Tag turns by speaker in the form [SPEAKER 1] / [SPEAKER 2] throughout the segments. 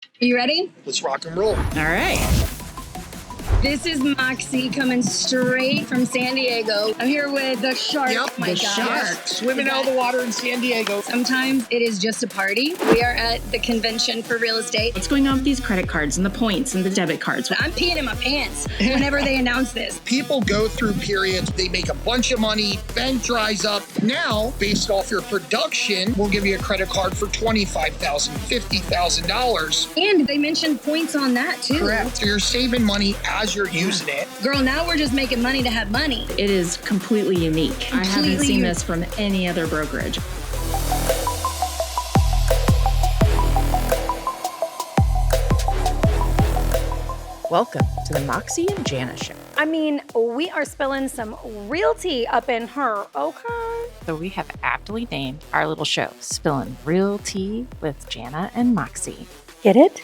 [SPEAKER 1] Are you ready?
[SPEAKER 2] Let's rock and roll.
[SPEAKER 3] All right.
[SPEAKER 1] This is Moxie coming straight from San Diego. I'm here with the shark.
[SPEAKER 2] Yep,
[SPEAKER 1] Oh my
[SPEAKER 3] the
[SPEAKER 1] God.
[SPEAKER 3] shark.
[SPEAKER 2] Swimming out of the water in San Diego.
[SPEAKER 1] Sometimes it is just a party. We are at the convention for real estate.
[SPEAKER 3] What's going on with these credit cards and the points and the debit cards?
[SPEAKER 1] I'm peeing in my pants whenever they announce this.
[SPEAKER 2] People go through periods, they make a bunch of money, bank dries up. Now, based off your production, we'll give you a credit card for $25,000, $50,000.
[SPEAKER 1] And they mentioned points on that too.
[SPEAKER 2] Correct. So you're saving money as you're using it.
[SPEAKER 1] Girl, now we're just making money to have money.
[SPEAKER 3] It is completely unique. I haven't
[SPEAKER 1] Completely
[SPEAKER 3] seen this from any other brokerage.
[SPEAKER 4] Welcome to the Moxie and Jana show.
[SPEAKER 1] I mean, we are spilling some realty up in her, okay?
[SPEAKER 4] So we have aptly named our little show, Spillin' Real Tea with Jana and Moxie.
[SPEAKER 1] Get it?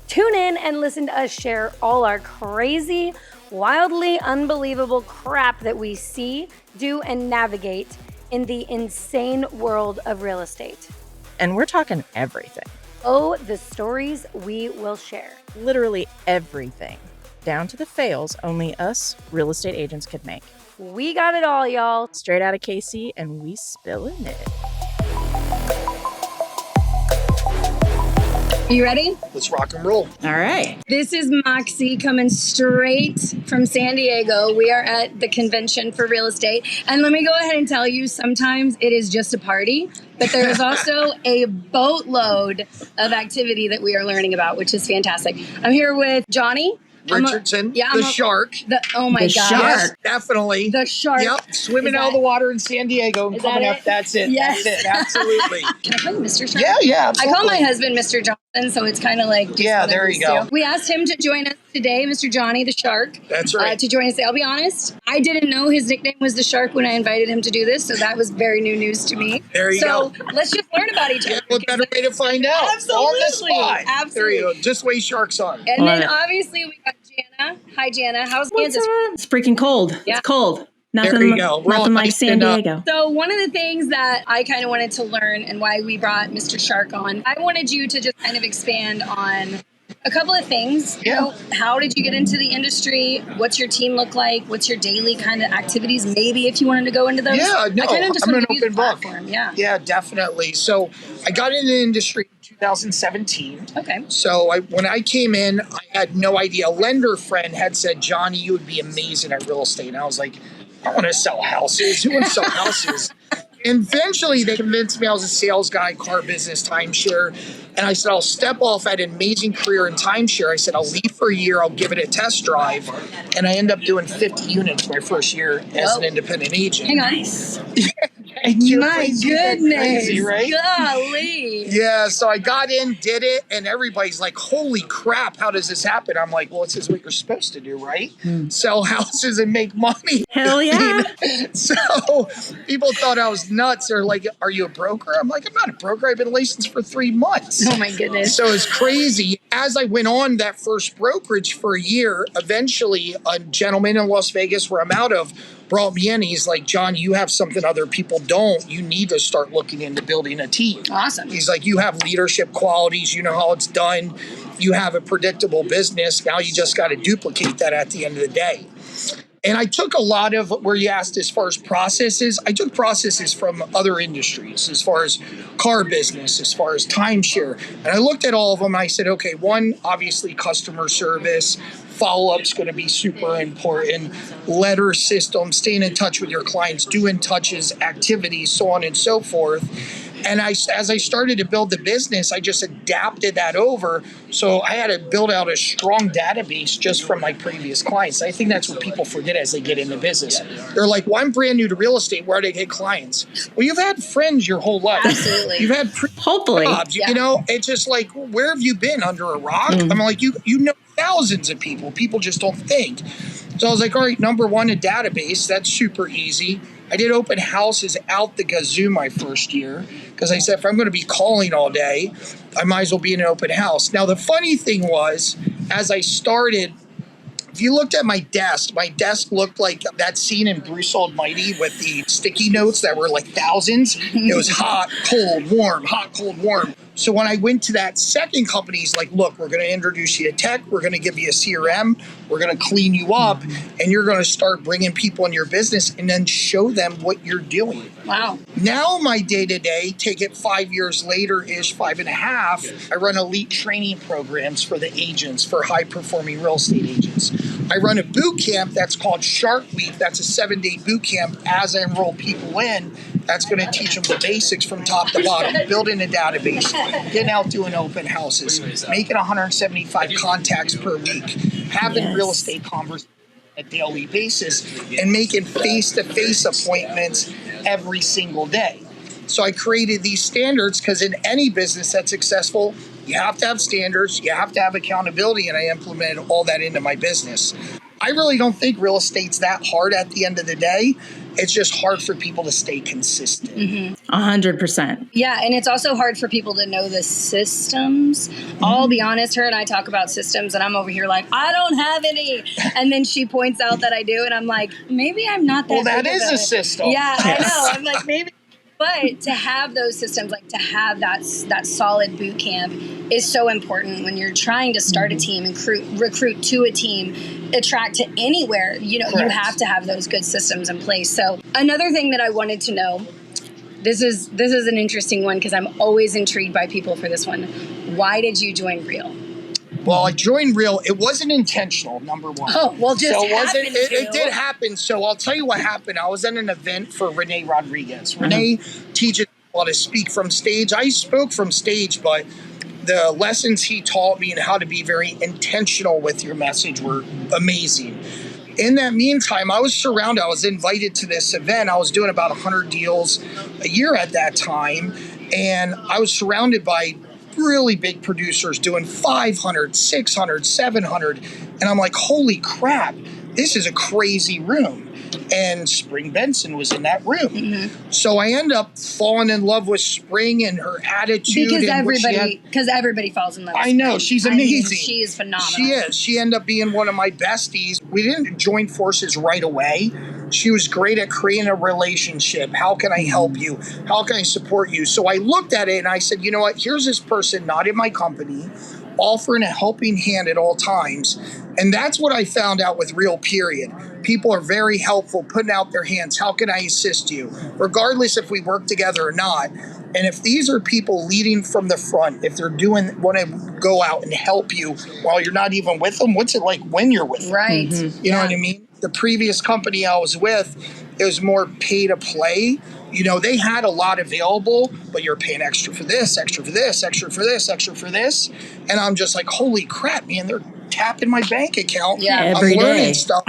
[SPEAKER 1] Tune in and listen to us share all our crazy, wildly unbelievable crap that we see, do, and navigate in the insane world of real estate.
[SPEAKER 4] And we're talking everything,
[SPEAKER 1] Oh, the stories we will share.
[SPEAKER 4] literally everything, down to the fails only us real estate agents could make.
[SPEAKER 1] We got it all, y'all.
[SPEAKER 4] Straight out of KC, and we spillin' it.
[SPEAKER 1] Are you ready?
[SPEAKER 2] Let's rock and roll.
[SPEAKER 3] All right.
[SPEAKER 1] This is Moxie coming straight from San Diego. We are at the convention for real estate. And let me go ahead and tell you, sometimes it is just a party, but there is also a boatload of activity that we are learning about, which is fantastic. I'm here with Johnny.
[SPEAKER 2] Richardson, shark.
[SPEAKER 1] Oh my
[SPEAKER 3] The
[SPEAKER 1] God.
[SPEAKER 3] shark.
[SPEAKER 2] Yes, definitely.
[SPEAKER 1] The shark.
[SPEAKER 2] Yep, swimming
[SPEAKER 1] Is
[SPEAKER 2] out of
[SPEAKER 1] that-
[SPEAKER 2] the water in San Diego and
[SPEAKER 1] is that
[SPEAKER 2] coming up.
[SPEAKER 1] it?
[SPEAKER 2] That's it.
[SPEAKER 1] Yes.
[SPEAKER 2] That's it. Absolutely.
[SPEAKER 1] Can I call you Mr. Shark?
[SPEAKER 2] Yeah,
[SPEAKER 1] I
[SPEAKER 2] absolutely.
[SPEAKER 1] call my husband Mr. Johnson, so it's kind of like just
[SPEAKER 2] Yeah,
[SPEAKER 1] one of
[SPEAKER 2] there
[SPEAKER 1] these
[SPEAKER 2] you go.
[SPEAKER 1] two. We asked him to join us today, Mr. Johnny the Shark.
[SPEAKER 2] That's right.
[SPEAKER 1] To join us. I'll be honest, I didn't know his nickname was the Shark when I invited him to do this, so that was very new news to me.
[SPEAKER 2] There you
[SPEAKER 1] so
[SPEAKER 2] go.
[SPEAKER 1] let's just learn about each
[SPEAKER 2] Yeah,
[SPEAKER 1] other.
[SPEAKER 2] what better way to find out?
[SPEAKER 1] Absolutely.
[SPEAKER 2] On the spot.
[SPEAKER 1] Absolutely.
[SPEAKER 2] There you go. Just the way sharks are.
[SPEAKER 1] And
[SPEAKER 3] Love
[SPEAKER 1] then
[SPEAKER 3] it.
[SPEAKER 1] obviously we got Jana. Hi, Jana. How's
[SPEAKER 3] What's
[SPEAKER 1] Kansas?
[SPEAKER 3] up? It's freaking cold.
[SPEAKER 1] Yeah.
[SPEAKER 3] It's cold. Nothing,
[SPEAKER 2] There you go. We're all
[SPEAKER 3] nothing like
[SPEAKER 2] iced
[SPEAKER 3] San
[SPEAKER 2] up.
[SPEAKER 3] Diego.
[SPEAKER 1] So one of the things that I kind of wanted to learn and why we brought Mr. Shark on, I wanted you to just kind of expand on a couple of things.
[SPEAKER 2] Yeah.
[SPEAKER 1] You know, how did you get into the industry? What's your team look like? What's your daily kind of activities? Maybe if you wanted to go into those.
[SPEAKER 2] Yeah, no,
[SPEAKER 1] I kind of just
[SPEAKER 2] I'm
[SPEAKER 1] want
[SPEAKER 2] an
[SPEAKER 1] to use the
[SPEAKER 2] open book.
[SPEAKER 1] platform. Yeah.
[SPEAKER 2] Yeah, definitely. So I got into the industry in 2017.
[SPEAKER 1] Okay.
[SPEAKER 2] So when I came in, I had no idea. A lender friend had said, Johnny, you would be amazing at real estate. And I was like, I want to sell houses. Who wants to sell houses? And eventually they convinced me I was a sales guy, car business, timeshare. And I said, I'll step off. I had an amazing career in timeshare. I said, I'll leave for a year. I'll give it a test drive. And I ended up doing 50 units my first year as an independent agent.
[SPEAKER 1] Hang on.
[SPEAKER 3] Nice.
[SPEAKER 1] My goodness.
[SPEAKER 2] Crazy, right?
[SPEAKER 1] Golly.
[SPEAKER 2] Yeah, so I got in, did it, and everybody's like, holy crap, how does this happen? I'm like, well, this is what you're supposed to do, right? Sell houses and make money.
[SPEAKER 3] Hell yeah.
[SPEAKER 2] So people thought I was nuts. They're like, are you a broker? I'm like, I'm not a broker. I've been licensed for 3 months.
[SPEAKER 1] Oh my goodness.
[SPEAKER 2] So it's crazy. As I went on that first brokerage for a year, eventually a gentleman in Las Vegas where I'm out of brought me in. He's like, John, you have something other people don't. You need to start looking into building a team.
[SPEAKER 1] Awesome.
[SPEAKER 2] He's like, you have leadership qualities. You know how it's done. You have a predictable business. Now you just got to duplicate that at the end of the day. And I took a lot of where you asked as far as processes. I took processes from other industries as far as car business, as far as timeshare. And I looked at all of them and I said, okay, one, obviously customer service, follow-up's going to be super important, letter system, staying in touch with your clients, doing touches, activities, so on and so forth. And as I started to build the business, I just adapted that over. So I had to build out a strong database just from my previous clients. I think that's what people forget as they get into business. They're like, well, I'm brand new to real estate. Where do I get clients? Well, you've had friends your whole life.
[SPEAKER 1] Absolutely.
[SPEAKER 2] You've had
[SPEAKER 3] Hopefully.
[SPEAKER 2] jobs.
[SPEAKER 1] Yeah.
[SPEAKER 2] You know, it's just like, where have you been? Under a rock? I'm like, you know thousands of people. People just don't think. So I was like, all right, number one, a database. That's super easy. I did open houses out the gazoo my first year because I said, if I'm going to be calling all day, I might as well be in an open house. Now, the funny thing was, as I started, if you looked at my desk looked like that scene in Bruce Almighty with the sticky notes that were like thousands. It was hot, cold, warm, hot, cold, warm. So when I went to that second company, he's like, look, we're going to introduce you to tech. We're going to give you a CRM. We're going to clean you up. And you're going to start bringing people in your business and then show them what you're doing.
[SPEAKER 1] Wow.
[SPEAKER 2] Now my day-to-day, take it 5 years later-ish, 5.5, I run elite training programs for the agents, for high-performing real estate agents. I run a boot camp that's called Shark Week. That's a 7-day boot camp. As I enroll people in, that's going to teach them the basics from top to bottom, building a database, getting out doing open houses, making 175 contacts per week, having real estate conversations on a daily basis, and making face-to-face appointments every single day. So I created these standards because in any business that's successful, you have to have standards, you have to have accountability, and I implemented all that into my business. I really don't think real estate's that hard at the end of the day. It's just hard for people to stay consistent.
[SPEAKER 3] 100%.
[SPEAKER 1] Yeah, and it's also hard for people to know the systems. I'll be honest, her and I talk about systems, and I'm over here like, I don't have any. And then she points out that I do, and I'm like, maybe I'm not that.
[SPEAKER 2] Well, that
[SPEAKER 1] big
[SPEAKER 2] is
[SPEAKER 1] of
[SPEAKER 2] a system.
[SPEAKER 1] Yeah, I know. I'm like, maybe. But to have those systems, like to have that solid boot camp is so important when you're trying to start a team and recruit to a team, attract to anywhere. You know, you have to have those good systems in place. So another thing that I wanted to know, this is an interesting one because I'm always intrigued by people for this one. Why did you join Real?
[SPEAKER 2] Well, I joined Real. It wasn't intentional, number one.
[SPEAKER 1] Oh, well, just
[SPEAKER 2] it did happen. So I'll tell you what happened. I was at an event for Renee Rodriguez. Renee teaches people to speak from stage. I spoke from stage, but the lessons he taught me and how to be very intentional with your message were amazing. In that meantime, I was invited to this event. I was doing about 100 deals a year at that time, and I was surrounded by really big producers doing 500, 600, 700. And I'm like, holy crap, this is a crazy room. And Spring Benson was in that room. So I end up falling in love with Spring and her attitude.
[SPEAKER 1] Because everybody falls in love with
[SPEAKER 2] I know, she's amazing.
[SPEAKER 1] I mean, she is phenomenal.
[SPEAKER 2] She is. She ended up being one of my besties. We didn't join forces right away. She was great at creating a relationship. How can I help you? How can I support you? So I looked at it and I said, you know what? Here's this person not in my company, offering a helping hand at all times. And that's what I found out with Real, period. People are very helpful, putting out their hands. How can I assist you? Regardless if we work together or not. And if these are people leading from the front, if they're want to go out and help you while you're not even with them, what's it like when you're with them?
[SPEAKER 1] Right.
[SPEAKER 2] You know what I mean? The previous company I was with, it was more pay to play. You know, they had a lot available, but you're paying extra for this, extra for this, extra for this, extra for this. And I'm just like, holy crap, man, they're tapping my bank account.
[SPEAKER 1] Yeah,
[SPEAKER 2] I'm learning stuff.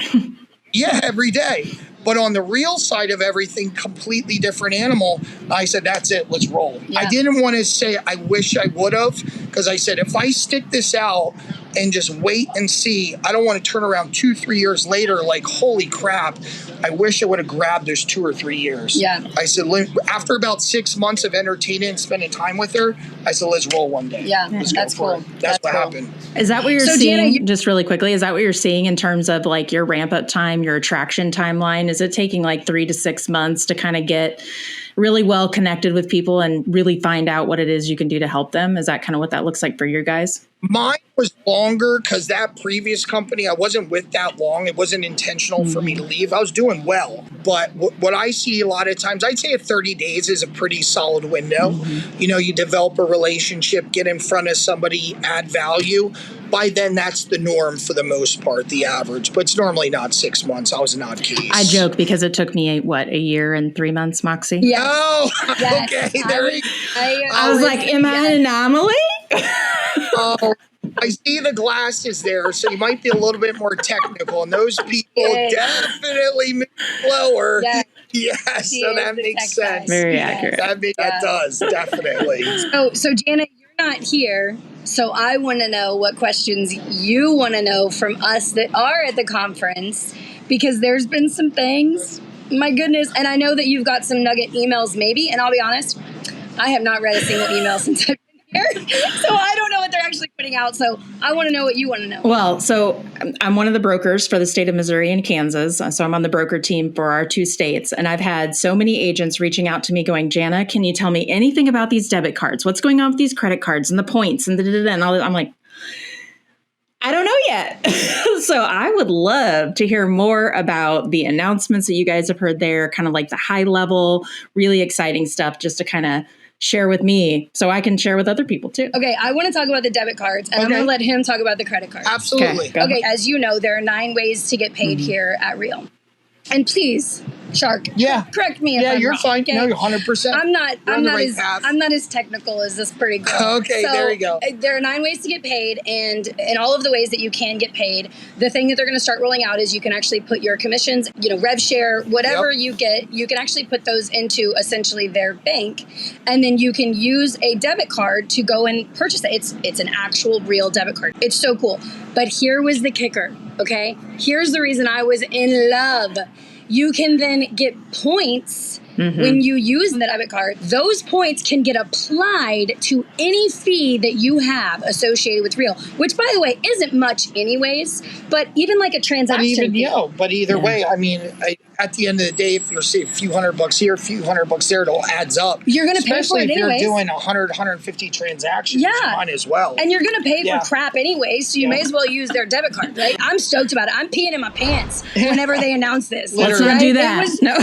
[SPEAKER 2] Yeah, every day. But on the Real side of everything, completely different animal. I said, that's it, let's roll.
[SPEAKER 1] Yeah.
[SPEAKER 2] I didn't want to say I wish I would have, because I said, if I stick this out and just wait and see, I don't want to turn around 2-3 years later like, holy crap, I wish I would have grabbed those 2 or 3 years.
[SPEAKER 1] Yeah.
[SPEAKER 2] I said, after about 6 months of entertaining and spending time with her, I said, let's roll one day.
[SPEAKER 1] Yeah, that's cool.
[SPEAKER 2] That's what happened.
[SPEAKER 3] Is that what you're
[SPEAKER 1] So,
[SPEAKER 3] seeing,
[SPEAKER 1] Jana,
[SPEAKER 3] just really quickly, is that what you're seeing in terms of like your ramp up time, your attraction timeline? Is it taking like 3 to 6 months to kind of get really well connected with people and really find out what it is you can do to help them? Is that kind of what that looks like for your guys?
[SPEAKER 2] Mine was longer because that previous company, I wasn't with that long. It wasn't intentional for me to leave. I was doing well. But what I see a lot of times, I'd say 30 days is a pretty solid window. You know, you develop a relationship, get in front of somebody, add value. By then, that's the norm for the most part, the average. But it's normally not 6 months. I was an odd case.
[SPEAKER 3] I joke because it took me, a year and 3 months, Moxie?
[SPEAKER 1] Yeah.
[SPEAKER 2] Oh,
[SPEAKER 1] Yes.
[SPEAKER 2] okay. There you go.
[SPEAKER 3] I was like, am I an anomaly?
[SPEAKER 2] Oh, I see the glasses there, so you might be a little bit more technical. And those people definitely move slower. Yes, so that makes sense.
[SPEAKER 3] Very accurate.
[SPEAKER 2] That does, definitely.
[SPEAKER 1] So Jana, you're not here. So I want to know what questions you want to know from us that are at the conference, because there's been some things, my goodness. And I know that you've got some nugget emails maybe. And I'll be honest, I have not read a single email since I've been here. So I don't know what they're actually putting happening out. So I want to know what you want to know.
[SPEAKER 3] Well, so I'm one of the brokers for the state of Missouri and Kansas. So I'm on the broker team for our 2 states. And I've had so many agents reaching out to me going, Jana, can you tell me anything about these debit cards? What's going on with these credit cards and the points and and all that? I'm like, I don't know yet. So I would love to hear more about the announcements that you guys have heard there, kind of like the high level, really exciting stuff, just to kind of share with me so I can share with other people too.
[SPEAKER 1] Okay, I want to talk about the debit cards, and I'm going to let him talk about the credit cards.
[SPEAKER 2] Absolutely.
[SPEAKER 1] Okay, as you know, there are 9 ways to get paid here at Real. And please, Shark, correct me if I'm
[SPEAKER 2] you're
[SPEAKER 1] wrong,
[SPEAKER 2] fine.
[SPEAKER 1] Okay?
[SPEAKER 2] No, you're 100%.
[SPEAKER 1] I'm
[SPEAKER 2] Path.
[SPEAKER 1] not as technical as this pretty girl.
[SPEAKER 2] Okay, so, there you go.
[SPEAKER 1] There are 9 ways to get paid, and in all of the ways that you can get paid, the thing that they're going to start rolling out is you can actually put your commissions, rev share, whatever you get, you can actually put those into essentially their bank, and then you can use a debit card to go and purchase it. It's an actual real debit card. It's so cool. But here was the kicker, okay? Here's the reason I was in love. You can then get points when you use the debit card. Those points can get applied to any fee that you have associated with Real, which, by the way, isn't much anyways, but even like a transaction fee.
[SPEAKER 2] But either way, I mean, at the end of the day, if you're say a few $100 here, a few $100 there, it all adds up.
[SPEAKER 1] You're going to pay for it anyways.
[SPEAKER 2] Especially if you're doing 100, 150 transactions, you might as well.
[SPEAKER 1] And you're going to pay for crap anyways, so you may as well use their debit card, right? I'm stoked about it. I'm peeing in my pants whenever they announce this.
[SPEAKER 3] Let's not do that. No.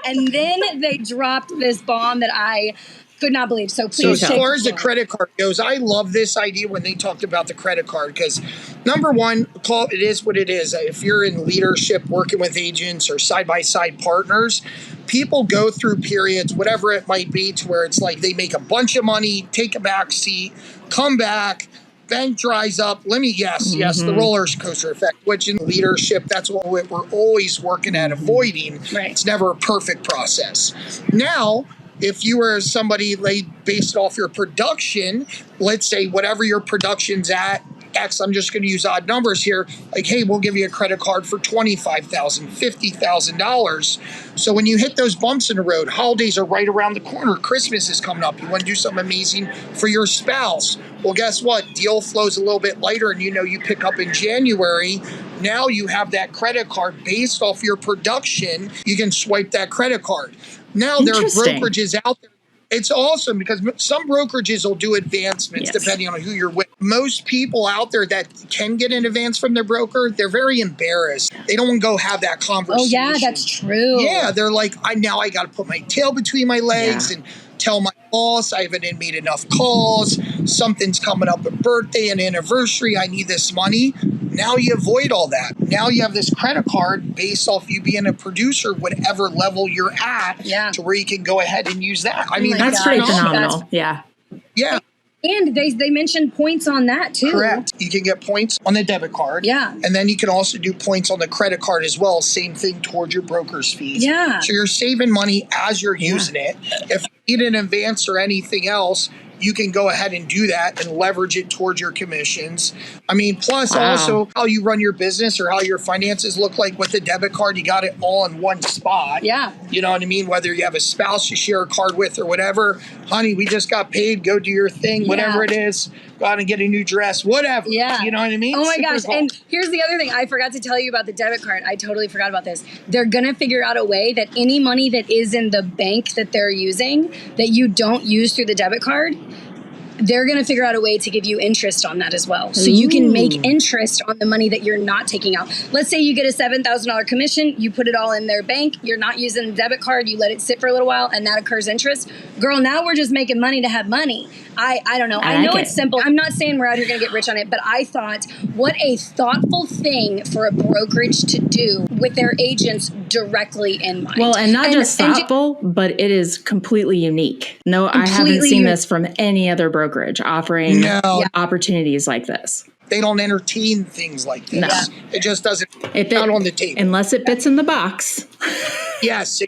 [SPEAKER 1] And then they dropped this bomb that I could not believe. So please.
[SPEAKER 2] So as far as the credit card goes, I love this idea when they talked about the credit card because number one, it is what it is. If you're in leadership, working with agents or side-by-side partners, people go through periods, whatever it might be, to where it's like they make a bunch of money, take a back seat, come back, bank dries up. The roller coaster effect, which in leadership, that's what we're always working at avoiding.
[SPEAKER 1] Right.
[SPEAKER 2] It's never a perfect process. Now, if you were somebody based off your production, let's say whatever your production's at, X, I'm just going to use odd numbers here. Like, hey, we'll give you a credit card for $25,000, $50,000. So when you hit those bumps in the road, holidays are right around the corner. Christmas is coming up. You want to do something amazing for your spouse. Well, guess what? Deal flow's a little bit lighter, and you pick up in January. Now you have that credit card based off your production. You can swipe that credit card. Now there are brokerages out there. It's awesome because some brokerages will do advancements depending on who you're with. Most people out there that can get an advance from their broker, they're very embarrassed. They don't want to go have that conversation.
[SPEAKER 1] Oh, yeah, that's true.
[SPEAKER 2] Yeah, they're like, I got to put my tail between my legs and tell my boss I haven't made enough calls. Something's coming up, a birthday, an anniversary. I need this money. Now you avoid all that. Now you have this credit card based off you being a producer, whatever level you're at, to where you can go ahead and use that. I mean,
[SPEAKER 3] that's pretty phenomenal. Yeah.
[SPEAKER 1] And they mentioned points on that too.
[SPEAKER 2] Correct. You can get points on the debit card.
[SPEAKER 1] Yeah.
[SPEAKER 2] And then you can also do points on the credit card as well. Same thing towards your broker's fees.
[SPEAKER 1] Yeah.
[SPEAKER 2] So you're saving money as you're using it. If you need an advance or anything else, you can go ahead and do that and leverage it towards your commissions. I mean, plus also how you run your business or how your finances look like with the debit card, you got it all in one spot.
[SPEAKER 1] Yeah.
[SPEAKER 2] You know what I mean? Whether you have a spouse you share a card with or whatever, honey, we just got paid, go do your thing, whatever it is, go out and get a new dress, whatever.
[SPEAKER 1] Yeah.
[SPEAKER 2] You know what I mean?
[SPEAKER 1] Oh my gosh. Cool. And here's the other thing. I forgot to tell you about the debit card. I totally forgot about this. They're going to figure out a way that any money that is in the bank that they're using that you don't use through the debit card, they're going to figure out a way to give you interest on that as well. So you can make interest on the money that you're not taking out. Let's say you get a $7,000 commission, you put it all in their bank, you're not using the debit card, you let it sit for a little while, and that occurs interest. Girl, now we're just making money to have money. I don't know. I know it's simple. I'm not saying we're out here going to get rich on it, but I thought, what a thoughtful thing for a brokerage to do with their agents directly in mind.
[SPEAKER 3] Well, and not just thoughtful, but it is completely unique. No, I haven't seen this from any other brokerage offering opportunities like this.
[SPEAKER 2] They don't entertain things like this. No. It just doesn't out on the table.
[SPEAKER 3] Unless it fits in the box.
[SPEAKER 2] Yes.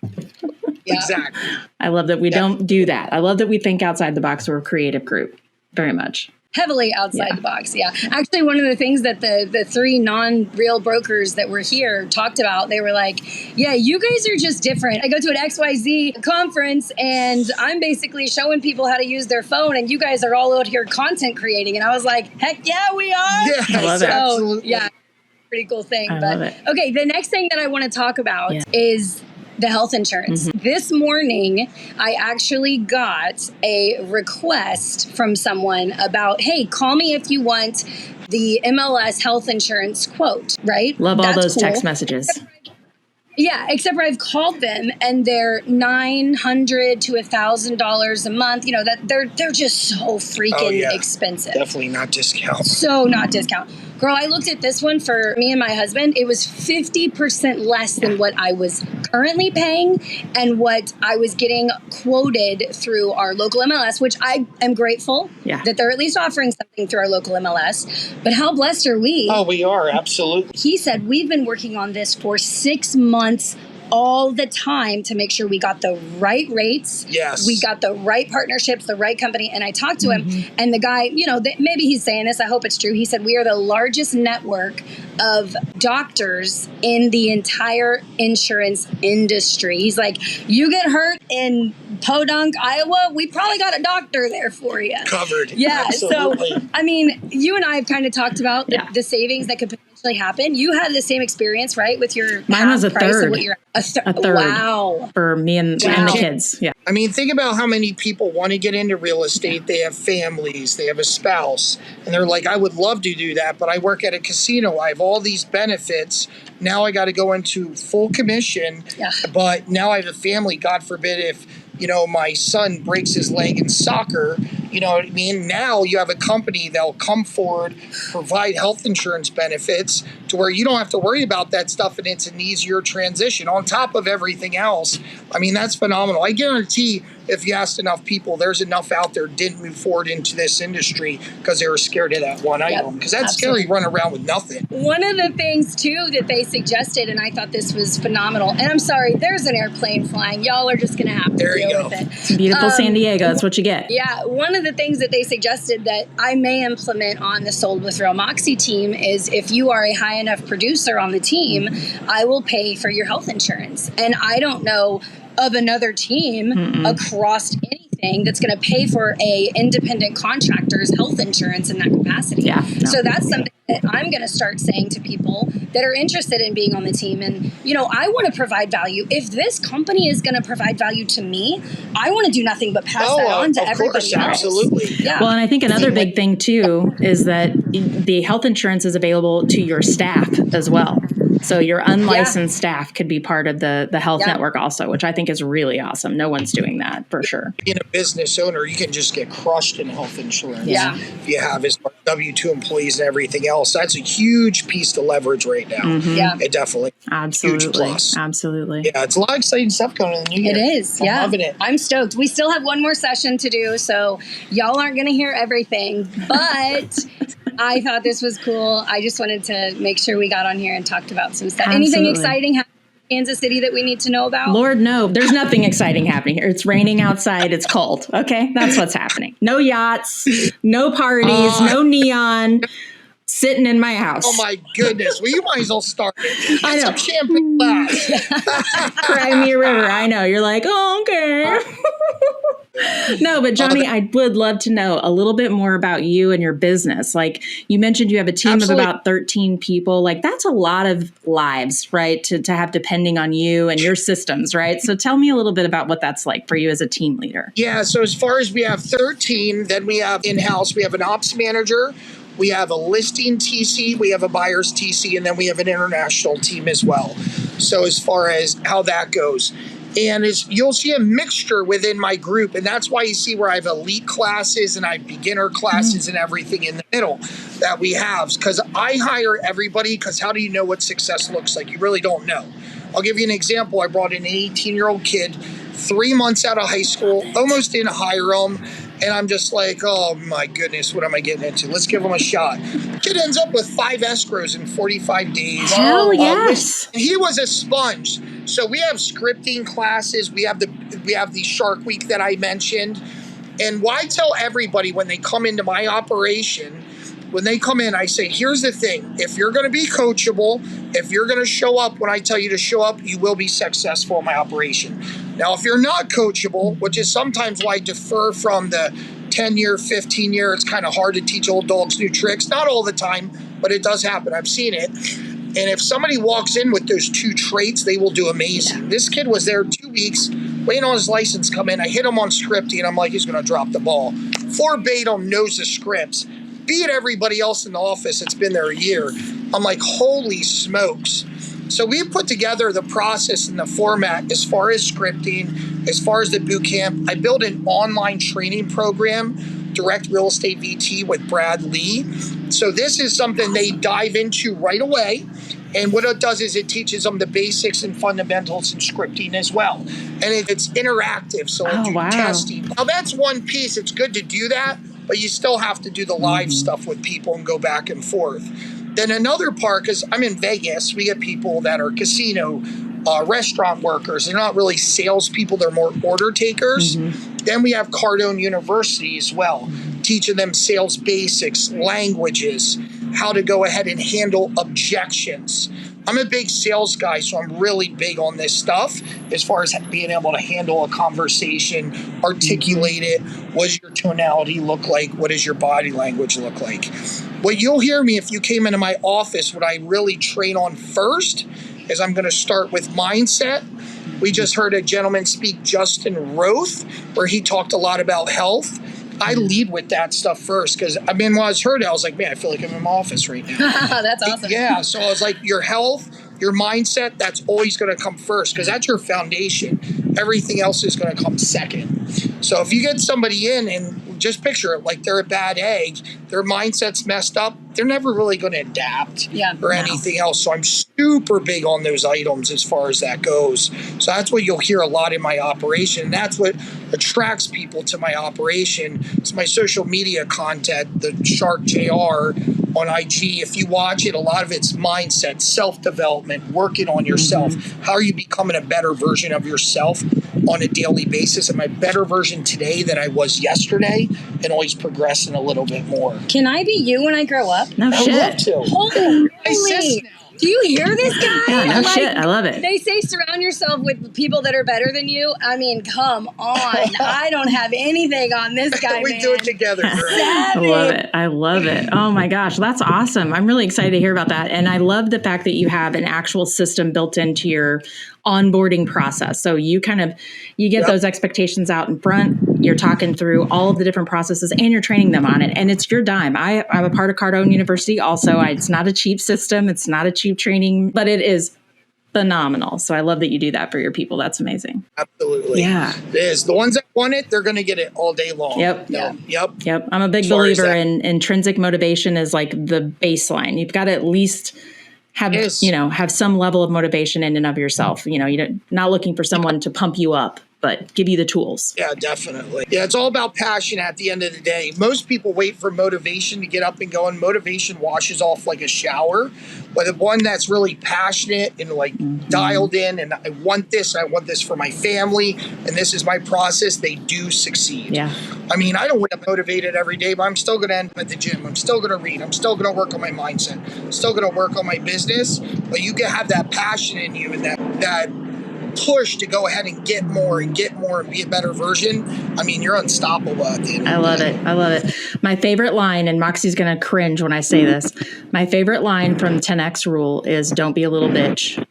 [SPEAKER 2] Exactly.
[SPEAKER 3] I love that we don't do that. I love that we think outside the box. We're a creative group. Very much.
[SPEAKER 1] heavily outside the box. Yeah. Actually, one of the things that the three non-real brokers that were here talked about, they were like, yeah, you guys are just different. I go to an XYZ conference and I'm basically showing people how to use their phone and you guys are all out here content creating. And I was like, heck yeah, we are.
[SPEAKER 2] Yes,
[SPEAKER 3] I love it.
[SPEAKER 2] absolutely.
[SPEAKER 1] Yeah, pretty cool thing.
[SPEAKER 3] I
[SPEAKER 1] But
[SPEAKER 3] love it.
[SPEAKER 1] okay, the next thing that I want to talk about is the health insurance. This morning, I actually got a request from someone about, hey, call me if you want the MLS health insurance quote, right?
[SPEAKER 3] Love all
[SPEAKER 1] That's
[SPEAKER 3] those
[SPEAKER 1] cool.
[SPEAKER 3] text messages.
[SPEAKER 1] Yeah, except for I've called them and they're $900 to $1,000 a month. You know, that they're just so freaking expensive.
[SPEAKER 2] Definitely not discount.
[SPEAKER 1] So not discount. Girl, I looked at this one for me and my husband. It was 50% less than what I was currently paying and what I was getting quoted through our local MLS, which I am grateful that they're at least offering something through our local MLS. But how blessed are we?
[SPEAKER 2] Oh, we are, absolutely.
[SPEAKER 1] He said, we've been working on this for 6 months all the time to make sure we got the right rates.
[SPEAKER 2] Yes.
[SPEAKER 1] We got the right partnerships, the right company. And I talked to him and the guy, you know, maybe he's saying this, I hope it's true. He said, we are the largest network of doctors in the entire insurance industry. He's like, you get hurt in Podunk, Iowa, we probably got a doctor there for you.
[SPEAKER 2] Covered.
[SPEAKER 1] Yeah.
[SPEAKER 2] Absolutely.
[SPEAKER 1] So, I mean, you and I have kind of talked about the savings that could potentially happen. You had the same experience, right? With your
[SPEAKER 3] Mine was a
[SPEAKER 1] price
[SPEAKER 3] third.
[SPEAKER 1] of what you're
[SPEAKER 3] A third.
[SPEAKER 1] Wow.
[SPEAKER 3] For me and the kids. Yeah.
[SPEAKER 2] I mean, think about how many people want to get into real estate. They have families, they have a spouse, and they're like, I would love to do that, but I work at a casino. I have all these benefits. Now I got to go into full commission, but now I have a family. God forbid if, you know, my son breaks his leg in soccer, you know what I mean? Now you have a company that'll come forward, provide health insurance benefits to where you don't have to worry about that stuff, and it's an easier transition on top of everything else. I mean, that's phenomenal. I guarantee if you asked enough people, there's enough out there didn't move forward into this industry because they were scared of that one item. Because that's scary, running around with nothing.
[SPEAKER 1] One of the things, too, that they suggested, and I thought this was phenomenal, and I'm sorry, there's an airplane flying. Y'all are just going to have to deal with it.
[SPEAKER 3] Beautiful San Diego. That's what you get.
[SPEAKER 1] Yeah. One of the things that they suggested that I may implement on the Sold with Real Moxie team is if you are a high enough producer on the team, I will pay for your health insurance. And I don't know of another team across anything that's going to pay for a independent contractor's health insurance in that capacity. Yeah, no. So that's something that I'm going to start saying to people that are interested in being on the team. And, you know, I want to provide value. If this company is going to provide value to me, I want to do nothing but pass that on to everybody else.
[SPEAKER 2] Absolutely.
[SPEAKER 1] Yeah.
[SPEAKER 3] Well, and I think another big thing, too, is that the health insurance is available to your staff as well. So your unlicensed staff could be part of the health network also, which I think is really awesome. No one's doing that for sure.
[SPEAKER 2] Being a business owner, you can just get crushed in health insurance.
[SPEAKER 1] Yeah.
[SPEAKER 2] If you have as W-2 employees and everything else, that's a huge piece to leverage right now.
[SPEAKER 1] Yeah.
[SPEAKER 2] It definitely.
[SPEAKER 3] Absolutely.
[SPEAKER 2] Huge plus.
[SPEAKER 3] Absolutely.
[SPEAKER 2] Yeah, it's a lot of exciting stuff going on in the new year.
[SPEAKER 1] It is.
[SPEAKER 2] I'm loving it.
[SPEAKER 1] I'm stoked. We still have one more session to do, so y'all aren't going to hear everything, but I thought this was cool. I just wanted to make sure we got on here and talked about some stuff.
[SPEAKER 3] Absolutely.
[SPEAKER 1] Anything exciting happening in Kansas City that we need to know about?
[SPEAKER 3] Lord, no. There's nothing exciting happening here. It's raining outside. It's cold. Okay? That's what's happening. No yachts, no parties, no neon. Sitting in my house.
[SPEAKER 2] Oh my goodness. Well, you might as well start it. Get some champagne glass.
[SPEAKER 3] Cry me a river. I know. You're like, oh, okay. No, but Johnny, I would love to know a little bit more about you and your business. Like you mentioned, you have a team of about 13 people. Like that's a lot of lives, right? To have depending on you and your systems, right? So tell me a little bit about what that's like for you as a team leader.
[SPEAKER 2] Yeah. So as far as we have 13, then we have in-house, we have an ops manager. We have a listing TC, we have a buyer's TC, and then we have an international team as well. So as far as how that goes. And you'll see a mixture within my group, and that's why you see where I have elite classes and I have beginner classes and everything in the middle that we have. Because I hire everybody, because how do you know what success looks like? You really don't know. I'll give you an example. I brought in an 18-year-old kid, 3 months out of high school, almost didn't hire him. And I'm just like, oh my goodness, what am I getting into? Let's give him a shot. Kid ends up with 5 escrows in 45 days.
[SPEAKER 3] Hell yes.
[SPEAKER 2] And he was a sponge. So we have scripting classes. We have the Shark Week that I mentioned. And why tell everybody when they come into my operation, when they come in, I say, here's the thing. If you're going to be coachable, if you're going to show up when I tell you to show up, you will be successful in my operation. Now, if you're not coachable, which is sometimes why I defer from the 10-year, 15-year, it's kind of hard to teach old dogs new tricks. Not all the time, but it does happen. I've seen it. And if somebody walks in with those 2 traits, they will do amazing. This kid was there 2 weeks, waiting on his license come in. I hit him on scripting, and I'm like, he's going to drop the ball. Verbatim knows the scripts. Be it everybody else in the office that's been there a year. I'm like, holy smokes. So we put together the process and the format as far as scripting, as far as the boot camp. I built an online training program, Direct Real Estate VT with Brad Lee. So this is something they dive into right away. And what it does is it teaches them the basics and fundamentals in scripting as well. And it's interactive, so it'll do testing. Now that's one piece. It's good to do that, but you still have to do the live stuff with people and go back and forth. Then another part, because I'm in Vegas, we get people that are casino, restaurant workers. They're not really salespeople, they're more order takers. Then we have Cardone University as well, teaching them sales basics, languages, how to go ahead and handle objections. I'm a big sales guy, so I'm really big on this stuff as far as being able to handle a conversation, articulate it. What does your tonality look like? What does your body language look like? What you'll hear me if you came into my office, what I really train on first is I'm going to start with mindset. We just heard a gentleman speak, Justin Roth, where he talked a lot about health. I lead with that stuff first because, I mean, when I was heard it, I was like, man, I feel like I'm in my office right now.
[SPEAKER 1] That's awesome.
[SPEAKER 2] Yeah, so I was like, your health, your mindset, that's always going to come first because that's your foundation. Everything else is going to come second. So if you get somebody in and just picture it like they're a bad egg, their mindset's messed up, they're never really going to adapt or anything else. So I'm super big on those items as far as that goes. So that's what you'll hear a lot in my operation. That's what attracts people to my operation. It's my social media content, the Shark JR on IG. If you watch it, a lot of it's mindset, self-development, working on yourself. How are you becoming a better version of yourself on a daily basis? Am I a better version today than I was yesterday? And always progressing a little bit more.
[SPEAKER 1] Can I be you when I grow up?
[SPEAKER 3] No shit.
[SPEAKER 2] I love to.
[SPEAKER 1] Holy. Do you hear this guy?
[SPEAKER 3] Yeah, no shit. I love it.
[SPEAKER 1] They say surround yourself with people that are better than you. I mean, come on. I don't have anything on this guy,
[SPEAKER 2] we do it together.
[SPEAKER 3] I love it. I love it. Oh my gosh, that's awesome. I'm really excited to hear about that. And I love the fact that you have an actual system built into your onboarding process. So you get those expectations out in front. You're talking through all of the different processes and you're training them on it. And it's your dime. I'm a part of Cardone University also. It's not a cheap system. It's not a cheap training, but it is phenomenal. So I love that you do that for your people. That's amazing.
[SPEAKER 2] Absolutely.
[SPEAKER 3] Yeah.
[SPEAKER 2] It is. The ones that want it, they're going to get it all day long.
[SPEAKER 3] Yep.
[SPEAKER 2] Yep.
[SPEAKER 3] I'm a big believer in intrinsic motivation is like the baseline. You've got to at least have some level of motivation in and of yourself. You're not looking for someone to pump you up, but give you the tools.
[SPEAKER 2] Yeah, definitely. Yeah, it's all about passion at the end of the day. Most people wait for motivation to get up and go, and motivation washes off like a shower. But the one that's really passionate and dialed in, and I want this for my family, and this is my process, they do succeed. Yeah. I mean, I don't wake up motivated every day, but I'm still going to end up at the gym. I'm still going to read. I'm still going to work on my mindset. I'm still going to work on my business. But you can have that passion in you and that push to go ahead and get more and be a better version. I mean, you're unstoppable at the end.
[SPEAKER 3] I love it. My favorite line, and Moxie's going to cringe when I say this, my favorite line from 10X Rule is don't be a little bitch.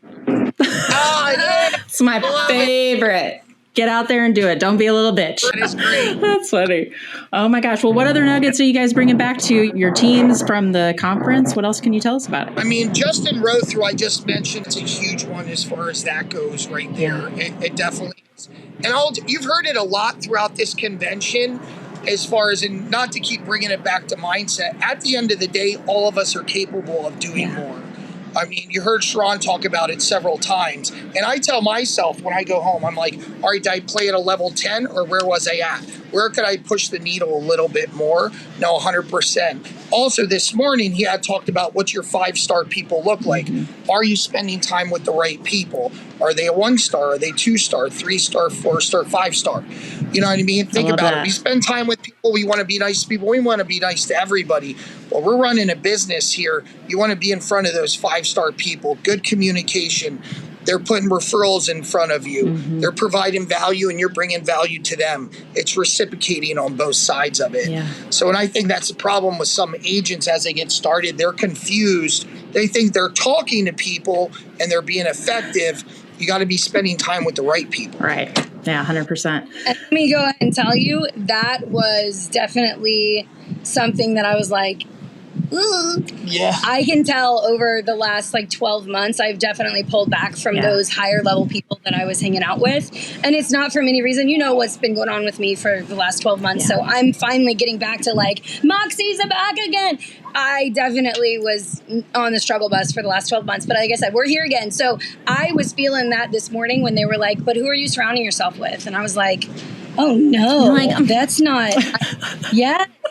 [SPEAKER 3] It's my favorite. Get out there and do it. Don't be a little bitch.
[SPEAKER 2] That is great.
[SPEAKER 3] That's funny. Oh my gosh. Well, what other nuggets are you guys bringing back to your teams from the conference? What else can you tell us about it?
[SPEAKER 2] I mean, Justin Roth, who I just mentioned, it's a huge one as far as that goes right there. It definitely is. And you've heard it a lot throughout this convention as far as, and not to keep bringing it back to mindset, at the end of the day, all of us are capable of doing more. I mean, you heard Sharon talk about it several times. And I tell myself when I go home, I'm like, all right, did I play at a level 10 or where was I at? Where could I push the needle a little bit more? No, 100%. Also, this morning, he had talked about what your 5-star people look like. Are you spending time with the right people? Are they a 1-star? Are they 2-star, 3-star, 4-star, 5-star? You know what I mean? Think about
[SPEAKER 3] that.
[SPEAKER 2] it. We spend time with people. We want to be nice to people. We want to be nice to everybody. Well, we're running a business here. You want to be in front of those 5-star people. Good communication. They're putting referrals in front of you.
[SPEAKER 3] Mm-hmm.
[SPEAKER 2] They're providing value and you're bringing value to them. It's reciprocating on both sides of it.
[SPEAKER 3] Yeah.
[SPEAKER 2] So, and I think that's the problem with some agents as they get started. They're confused. They think they're talking to people and they're being effective. You got to be spending time with the right people.
[SPEAKER 3] Right. Yeah, 100%.
[SPEAKER 1] And let me go ahead and tell you, that was definitely something that I was like,
[SPEAKER 2] Yeah.
[SPEAKER 1] I can tell over the last 12 months, I've definitely pulled back from those higher level people that I was hanging out with. And it's not for any reason. You know what's been going on with me for the last 12 months. So I'm finally getting back to Moxie's back again. I definitely was on the struggle bus for the last 12 months. But like I said, we're here again. So I was feeling that this morning when they were like, but who are you surrounding yourself with? And I was like, oh no, that's not,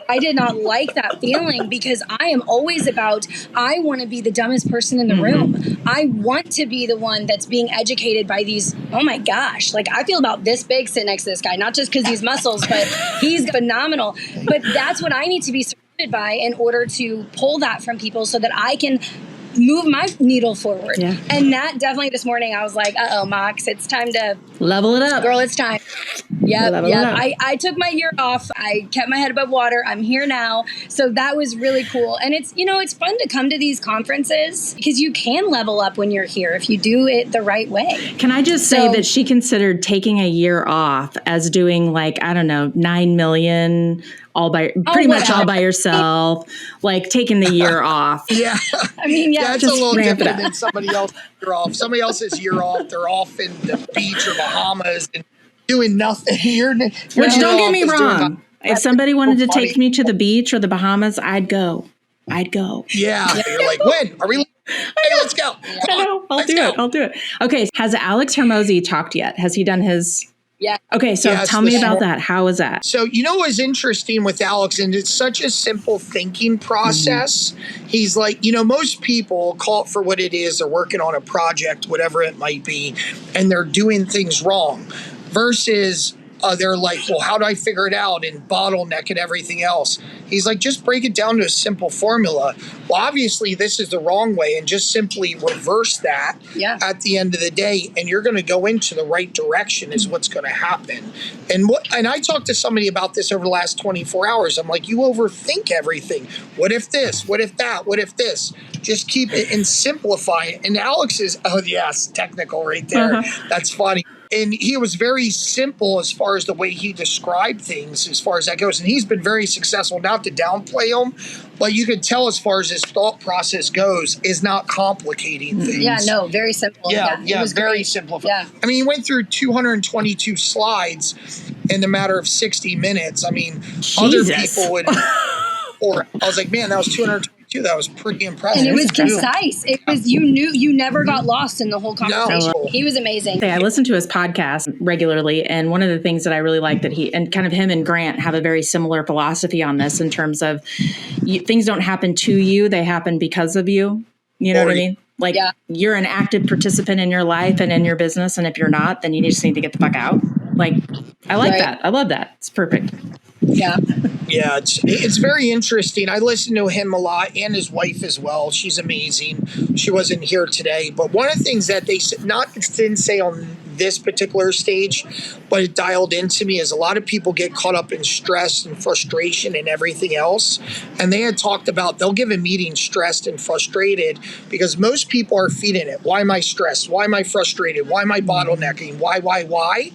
[SPEAKER 1] I did not like that feeling because I am always about, I want to be the dumbest person in the room. I want to be the one that's being educated by these, oh my gosh, I feel about this big sitting next to this guy, not just because he's muscles, but he's phenomenal. But that's what I need to be surrounded by in order to pull that from people so that I can move my needle forward. Yeah. And that definitely this morning, I was like, uh-oh, Mox, it's time to
[SPEAKER 3] level it up.
[SPEAKER 1] Girl, it's time. Yep. I took my year off. I kept my head above water. I'm here now. So that was really cool. And it's, it's fun to come to these conferences because you can level up when you're here if you do it the right way.
[SPEAKER 3] Can I just say that she considered taking a year off as doing 9 million all by yourself, taking the year off.
[SPEAKER 2] Yeah.
[SPEAKER 1] I mean,
[SPEAKER 2] that's a little different than somebody else's year off. Somebody else's year off, they're off in the beach or Bahamas and doing nothing.
[SPEAKER 3] Which don't get me wrong. If somebody wanted to take me to the beach or the Bahamas, I'd go.
[SPEAKER 2] Yeah. You're like, when? Are we? Hey, let's go.
[SPEAKER 3] I know. I'll do it. Okay. Has Alex Hormozi talked yet? Has he done his...
[SPEAKER 1] Yeah.
[SPEAKER 3] Okay, so tell me about that. How is that?
[SPEAKER 2] So, what was interesting with Alex, and it's such a simple thinking process. He's like, most people call it for what it is. They're working on a project, whatever it might be, and they're doing things wrong versus they're like, well, how do I figure it out and bottleneck and everything else? He's like, just break it down to a simple formula. Well, obviously, this is the wrong way and just simply reverse that at the end of the day. And you're going to go into the right direction is what's going to happen. And I talked to somebody about this over the last 24 hours. I'm like, you overthink everything. What if this? What if that? What if this? Just keep it and simplify it. And Alex is, technical right there. That's funny. And he was very simple as far as the way he described things as far as that goes. And he's been very successful, not to downplay him, but you could tell as far as his thought process goes is not complicating things.
[SPEAKER 1] Yeah, no, very simple.
[SPEAKER 2] Yeah, very simple.
[SPEAKER 1] Yeah.
[SPEAKER 2] I mean, he went through 222 slides in the matter of 60 minutes. I mean, other people would... Or I was like, man, that was 222. That was pretty impressive.
[SPEAKER 1] And it was concise. It was, you never got lost in the whole conversation. No. He was amazing.
[SPEAKER 3] I listen to his podcast regularly. And one of the things that I really like that him and Grant have a very similar philosophy on this in terms of things don't happen to you. They happen because of you. You know what I mean? You're an active participant in your life and in your business. And if you're not, then you just need to get the fuck out. I like that. I love that. It's perfect.
[SPEAKER 1] Yeah.
[SPEAKER 2] Yeah, it's very interesting. I listen to him a lot and his wife as well. She's amazing. She wasn't here today. But one of the things that they didn't say on this particular stage, but it dialed into me is a lot of people get caught up in stress and frustration and everything else. And they had talked about they'll give a meeting stressed and frustrated because most people are feeding it. Why am I stressed? Why am I frustrated? Why am I bottlenecking? Why?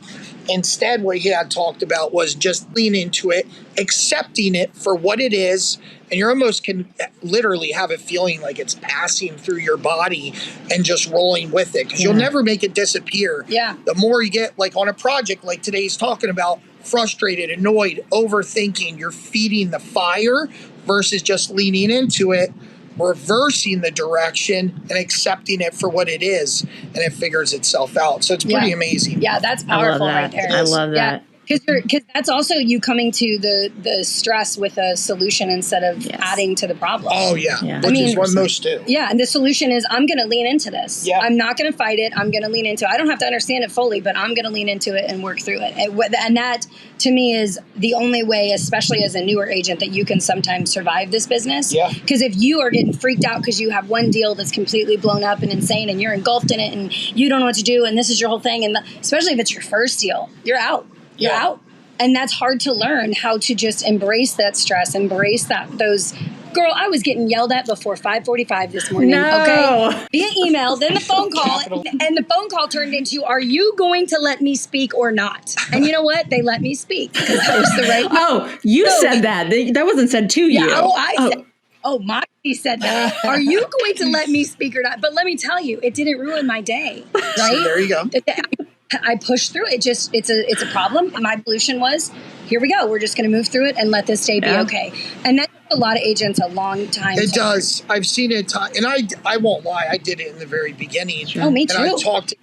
[SPEAKER 2] Instead, what he had talked about was just lean into it, accepting it for what it is, and you almost can literally have a feeling like it's passing through your body and just rolling with it because you'll never make it disappear.
[SPEAKER 1] Yeah.
[SPEAKER 2] The more you get, on a project like today's talking about, frustrated, annoyed, overthinking, you're feeding the fire versus just leaning into it, reversing the direction and accepting it for what it is, and it figures itself out. So it's pretty amazing.
[SPEAKER 1] Yeah, that's powerful right there.
[SPEAKER 3] I love that.
[SPEAKER 1] Because that's also you coming to the stress with a solution instead of adding to the problem.
[SPEAKER 2] Oh, yeah.
[SPEAKER 1] I mean,
[SPEAKER 2] is what most do.
[SPEAKER 1] Yeah, and the solution is I'm going to lean into this.
[SPEAKER 2] Yeah.
[SPEAKER 1] I'm not going to fight it. I'm going to lean into it. I don't have to understand it fully, but I'm going to lean into it and work through it. And that, to me, is the only way, especially as a newer agent, that you can sometimes survive this business.
[SPEAKER 2] Yeah.
[SPEAKER 1] Because if you are getting freaked out because you have one deal that's completely blown up and insane and you're engulfed in it and you don't know what to do and this is your whole thing, and especially if it's your first deal, you're out. You're out. And that's hard to learn, how to just embrace that stress, embrace those. Girl, I was getting yelled at before 5:45 this morning.
[SPEAKER 3] No.
[SPEAKER 1] Okay, via email, then the phone call, and the phone call turned into, "Are you going to let me speak or not?" And you know what? They let me speak because that was the right.
[SPEAKER 3] Oh, you said that. That wasn't said to you.
[SPEAKER 1] Said. Oh, Moxie said that. Are you going to let me speak or not? But let me tell you, it didn't ruin my day. Right?
[SPEAKER 2] So there you go.
[SPEAKER 1] I pushed through it. It's a problem. My solution was, here we go. We're just going to move through it and let this day be okay. And that took a lot of agents a long time.
[SPEAKER 2] It does. I've seen it, and I won't lie. I did it in the very beginning.
[SPEAKER 1] Oh, me too.
[SPEAKER 2] And I talked.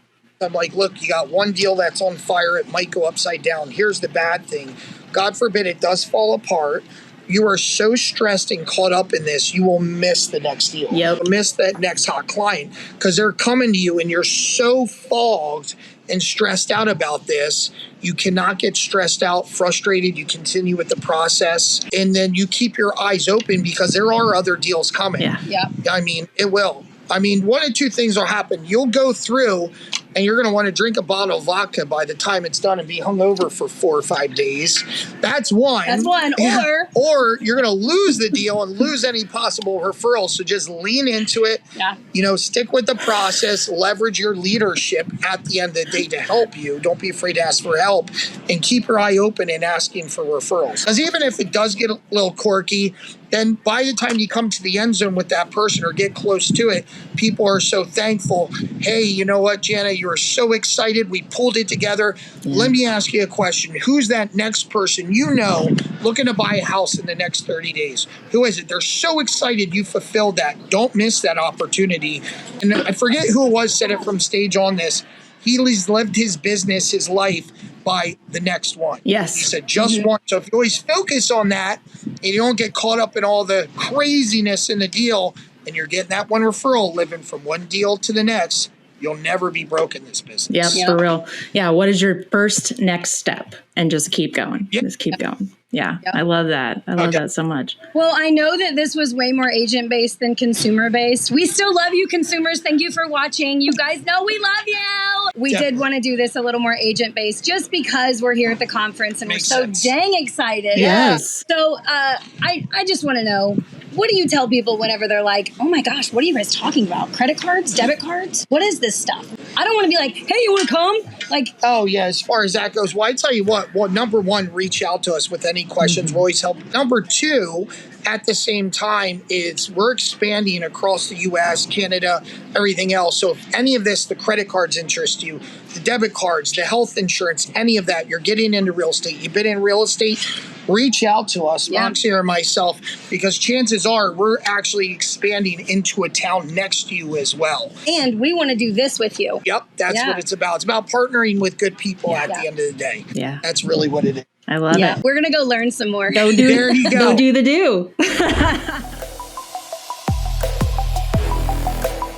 [SPEAKER 2] I'm like, look, you got one deal that's on fire. It might go upside down. Here's the bad thing. God forbid it does fall apart. You are so stressed and caught up in this, you will miss the next deal.
[SPEAKER 3] Yep.
[SPEAKER 2] You'll miss that next hot client because they're coming to you and you're so fogged and stressed out about this. You cannot get stressed out, frustrated. You continue with the process, and then you keep your eyes open because there are other deals coming.
[SPEAKER 1] Yeah.
[SPEAKER 2] I mean, it will. I mean, one of two things will happen. You'll go through and you're going to want to drink a bottle of vodka by the time it's done and be hungover for 4 or 5 days. That's one. Or you're going to lose the deal and lose any possible referrals. So just lean into it.
[SPEAKER 1] Yeah.
[SPEAKER 2] You know, stick with the process, leverage your leadership at the end of the day to help you. Don't be afraid to ask for help, and keep your eye open in asking for referrals. Because even if it does get a little quirky, then by the time you come to the end zone with that person or get close to it, people are so thankful. Hey, you know what, Jana, you were so excited. We pulled it together. Let me ask you a question. Who's that next person you know looking to buy a house in the next 30 days? Who is it? They're so excited you fulfilled that. Don't miss that opportunity. And I forget who it was said it from stage on this. He's lived his business, his life, by the next one.
[SPEAKER 3] Yes.
[SPEAKER 2] He said just one. So if you always focus on that and you don't get caught up in all the craziness in the deal and you're getting that one referral, living from one deal to the next, you'll never be broke in this business.
[SPEAKER 3] Yep, for real. Yeah. What is your first next step? And just keep going.
[SPEAKER 2] Yep.
[SPEAKER 3] Just keep going. Yeah. I love that. I love that so much.
[SPEAKER 1] Well, I know that this was way more agent-based than consumer-based. We still love you, consumers. Thank you for watching. You guys know we love you. We did want to do this a little more agent-based just because we're here at the conference and
[SPEAKER 2] Makes
[SPEAKER 1] we're so
[SPEAKER 2] sense.
[SPEAKER 1] dang excited.
[SPEAKER 3] Yes.
[SPEAKER 1] So I just want to know, what do you tell people whenever they're like, oh my gosh, what are you guys talking about? Credit cards? Debit cards? What is this stuff? I don't want to be like, hey, you want to come? Like,
[SPEAKER 2] oh, yeah, as far as that goes, well, I tell you what, number one, reach out to us with any questions. We'll always help. Number two, at the same time, is we're expanding across the U.S., Canada, everything else. So if any of this, the credit cards interest you, the debit cards, the health insurance, any of that, you're getting into real estate, you've been in real estate, reach out to us, Moxie or myself, because chances are we're actually expanding into a town next to you as well.
[SPEAKER 1] and we want to do this with you.
[SPEAKER 2] Yep, that's what it's about. It's about partnering with good people at the end of the day.
[SPEAKER 3] Yeah.
[SPEAKER 2] That's really what it is.
[SPEAKER 3] I love it.
[SPEAKER 1] We're going to go learn some more.
[SPEAKER 3] Go do,
[SPEAKER 2] There you go.
[SPEAKER 3] Go do the do.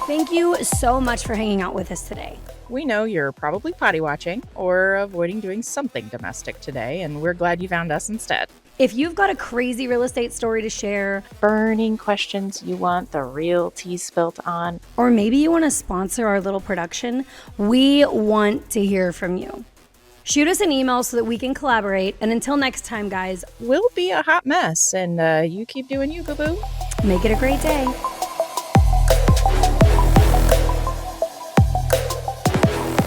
[SPEAKER 5] Thank you so much for hanging out with us today.
[SPEAKER 4] We know you're probably potty watching or avoiding doing something domestic today, and we're glad you found us instead.
[SPEAKER 5] If you've got a crazy real estate story to share,
[SPEAKER 4] Burning questions you want the real tea spilt on,
[SPEAKER 5] or maybe you want to sponsor our little production, we want to hear from you. Shoot us an email so that we can collaborate. And until next time, guys,
[SPEAKER 4] we'll be a hot mess, and you keep doing you, boo-boo.
[SPEAKER 5] make it a great day.